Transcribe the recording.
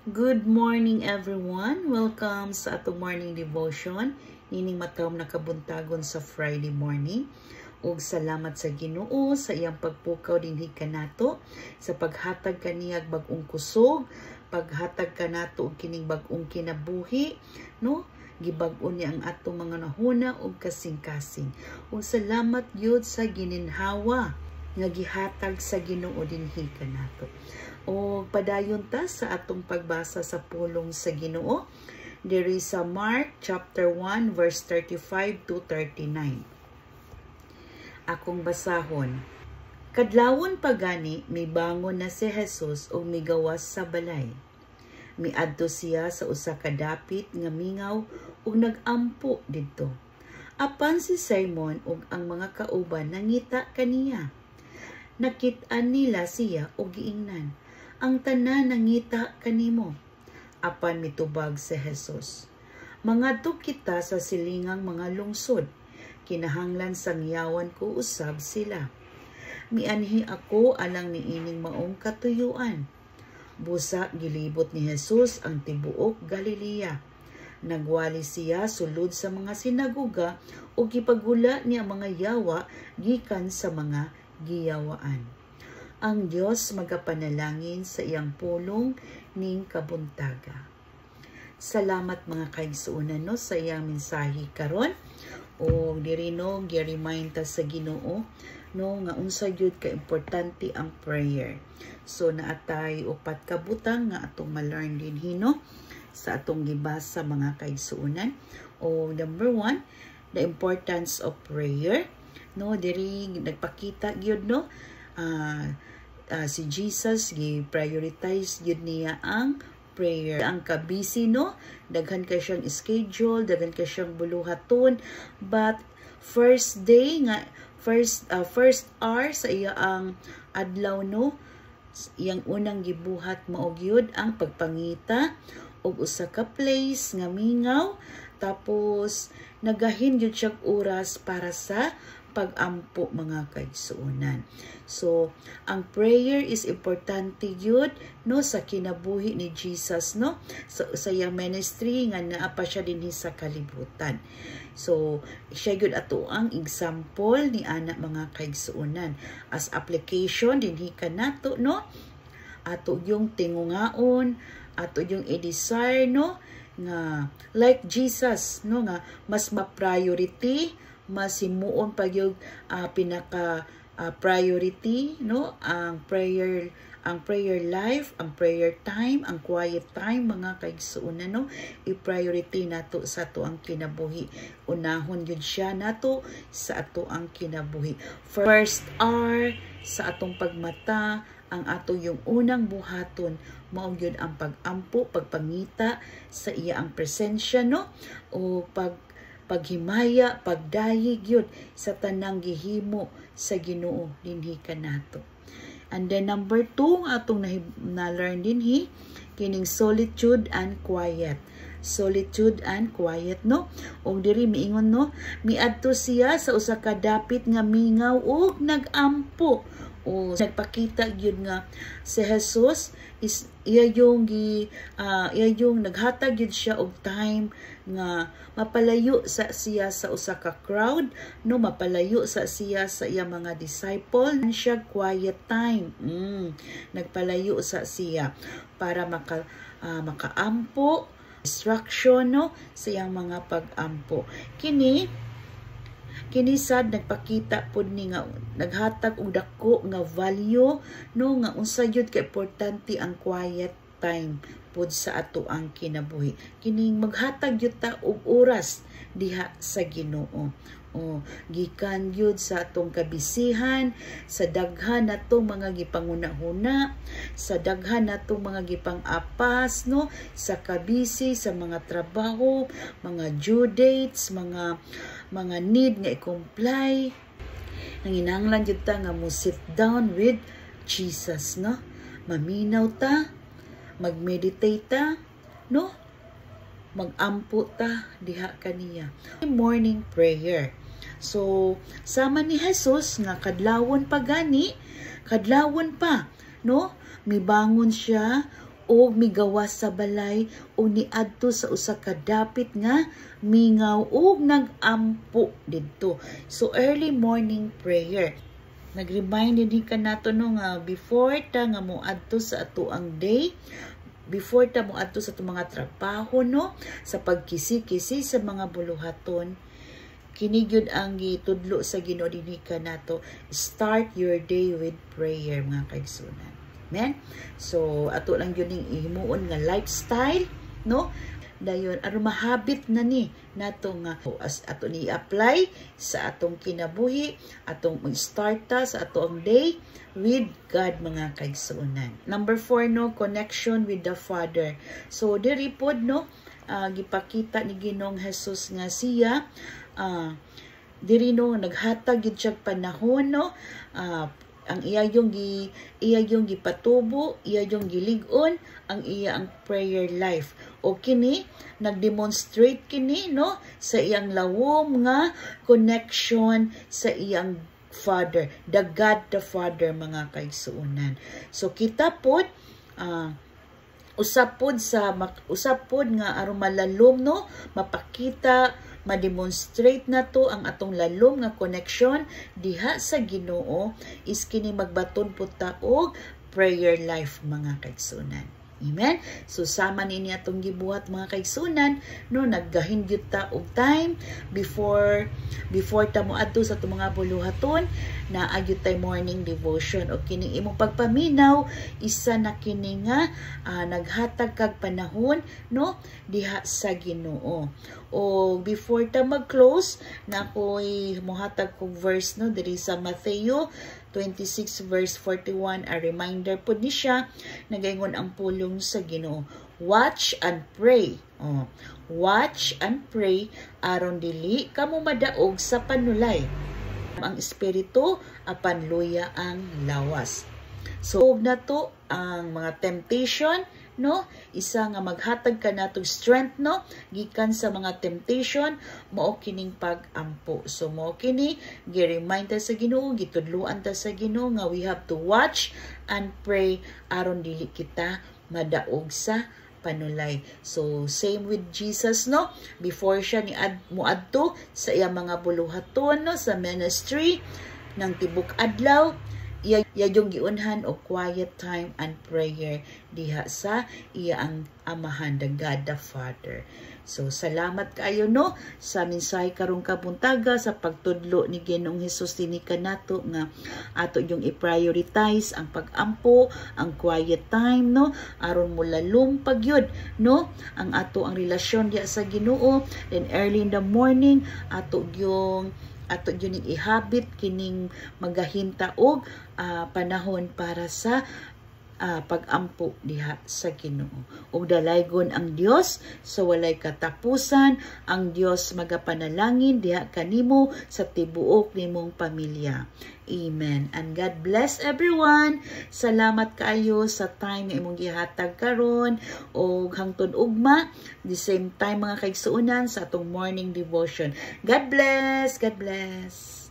Good morning everyone. Welcome sa atong morning devotion. Nining matawag na kabuntagon sa Friday morning. Ug salamat sa Ginoo sa iyang pagpukaw dinhi kanato sa paghatag kaniyag bag-ong kusog, paghatag kanato og kining bag-ong kinabuhi, no? Gibag-on niya ang atong mga nahuna ug kasing-kasing. Ug salamat gyud sa gininhawa nga gihatag sa Ginoo dinhi kanato. O padayon ta sa atong pagbasa sa pulong sa Ginoo diri sa Mark chapter 1 verse 35 to 39. Akong basahon. Kadlawon pagani mibangon na si Jesus ug migawas sa balay. Miadto siya sa usa ka dapit nga mingaw ug nagampo didto. Apan si Simon ug ang mga kauban nangita kaniya. Nakit-an nila siya ug giingnan. Ang tanan nangita kanimo. Apan mitubag si Jesus. Mangadto kita sa silingang mga lungsod. Kinahanglan sangyawan ko usab sila. Mianhi ako alang niining maong katuyuan. Busa gilibot ni Jesus ang tibuok Galilea. Nagwali siya sulod sa mga sinagoga o gipagula niya mga yawa gikan sa mga giyawaan. Ang Dios magapanalangin sa iyang pulong ning kabuntaga. Salamat mga kaigsuonan no sa iyang mensahe karon o diri no gi-remind ta sa Ginoo no nga unsa gyud ka importante ang prayer. So naatay upat ka butang nga atong ma-learn din hino sa atong gibasa mga kaigsuonan. O number 1, the importance of prayer. No diri nagpakita gyud no si Jesus gi-prioritize yun niya ang prayer. Ang kabisi no, daghan ka siyang schedule, daghan ka siyang buluhaton, but first hour sa iya ang adlaw no, iyang unang gibuhat mao gyud ang pagpangita og usa ka place nga mingaw, tapos nagahin gyud siyang oras para sa pag-ampo mga kaigsuonan. So, ang prayer is importante yun no sa kinabuhi ni Jesus no sa iyang ministry nga naa pa siya dinhi sa kalibutan. So, siya gyud ato ang example ni ana mga kaigsuonan as application dinhi kanato no. Ato yung tingungaon, ato yung i-desire no nga like Jesus no nga mas ma-priority, mas himuon pa yung pinaka priority no ang prayer life, ang prayer time, ang quiet time mga kaigsuonan no i-priority nato sa ato ang kinabuhi. Unahon yun siya nato sa ato ang kinabuhi. First hour sa atong pagmata, ang ato yung unang buhaton mao gyud ang pag-ampo, pagpangita sa iya ang presensya no o paghimaya, pagdayeg yun sa tanang gihimo sa Ginoo dinhi kanato. And then number 2 atong na-learn dinhi kining solitude and quiet. Solitude and quiet no. Og diri miingon no, miadto siya sa usa ka dapit nga mingaw ug nagampo. O nagpakita gyud nga si Jesus is iya yung naghatag gyud siya og time nga mapalayo sa siya sa usa ka crowd no, mapalayo sa siya sa iya mga disciple siya quiet time. Nagpalayo sa siya para makaampo distraction no sa iyang mga pag-ampo. Kini sad nagpakita pud ni nga naghatag og dako nga value no nga unsa gyud ka importante ang quiet time pud sa ato ang kinabuhi. Kining maghatag gyud ta og oras diha sa Ginoo. Gikan gyud sa atong kabisihan, sa daghan natong mga gipanguna-huna, sa daghan natong mga gipang-apas no, sa kabisi sa mga trabaho, mga due dates, mga need nga i-comply. Nanginahanglan gyud ta nga mo sit down with Jesus no. Maminaw ta, mag-meditate ta no, mag-ampo ta diha kaniya. Morning prayer. So, sama ni Jesus nga kadlawon pa gani, kadlawon pa, no? Mibangon siya o migawas sa balay o niadto sa usa ka dapit nga mingaw o nagampo didto. So early morning prayer. Nag-remind din ka nato no nga before ta nga moadto sa ato ang day, before ta moadto sa atong mga trabaho no, sa pagkisi-kisi sa mga buluhaton, kini gyud ang gitudlo sa Ginoo dinhi ka nato, start your day with prayer mga kaigsunan. Amen. So ato lang gyud ning ihimuon nga lifestyle no, dayon aron mahabit na ni nato nga as ato ni apply sa atong kinabuhi, atong mag-start ta sa ato ang day with God mga kaigsuonan. Number 4 no, connection with the Father. So diri pod no, gipakita ni Ginoong Jesus nga siya diri no naghatag gid siya panahon no, ang iya yung gipatubo, iya yung gilig-on ang iya ang prayer life. O kini nagdemonstrate kini no sa iyang lawom nga connection sa iyang Father, the God the Father mga kaigsuonan. So kita pod usap pod nga aron malalom no, mapakita, ma-demonstrate na to ang atong lalom nga connection diha sa Ginoo is kini magbaton pud ta og prayer life mga kaigsunan. Amen. So sama nini atong gibuhat mga kaigsunan no, naggahin gyud ta og time before ta moadto sa atong mga buluhaton na agyud tay morning devotion o kini imong pagpaminaw isa na kini nga naghatag kag panahon no diha sa Ginoo. O before ta mag-close na ako'y mohatag kog verse no diri sa Matthew 26 verse 41, a reminder po ni siya nagaingon ang pulong sa Ginoo. Watch and pray. Watch and pray aron dili kamo madaog sa panulay. Ang espiritu apan luya ang lawas. So na to ang mga temptation no, isa nga maghatag ka natong strength no gikan sa mga temptation mao kining pag-ampo. So mao kini gi-remind ta sa Ginoo, gitudloan ta sa Ginoo nga we have to watch and pray aron dili kita madaog sa panulay. So same with Jesus no, before siya ni muadto sa iyang mga buluhaton no sa ministry ng tibok adlaw, iya yung giunhan o quiet time and prayer diha sa iya ang Amahan, the God the Father. So salamat kayo no sa mensahe karong kabuntaga sa pagtudlo ni Ginoong Hesus dinhi kanato nga ato yung i-prioritize ang pag-ampo, ang quiet time no aron mulalom pagyud no ang ato ang relasyon diha sa Ginoo. Then early in the morning ato yung ihabit kining magahinta og panahon para sa pag-ampo diha sa Ginoo. Ug dalaygon ang Dios sa walay katapusan, ang Dios magapanalangin diha kanimo sa tibuok nimong pamilya. Amen. And God bless everyone. Salamat kaayo sa time nga imong gihatag karon og hangtod ugma the same time mga kaigsuonan sa atong morning devotion. God bless. God bless.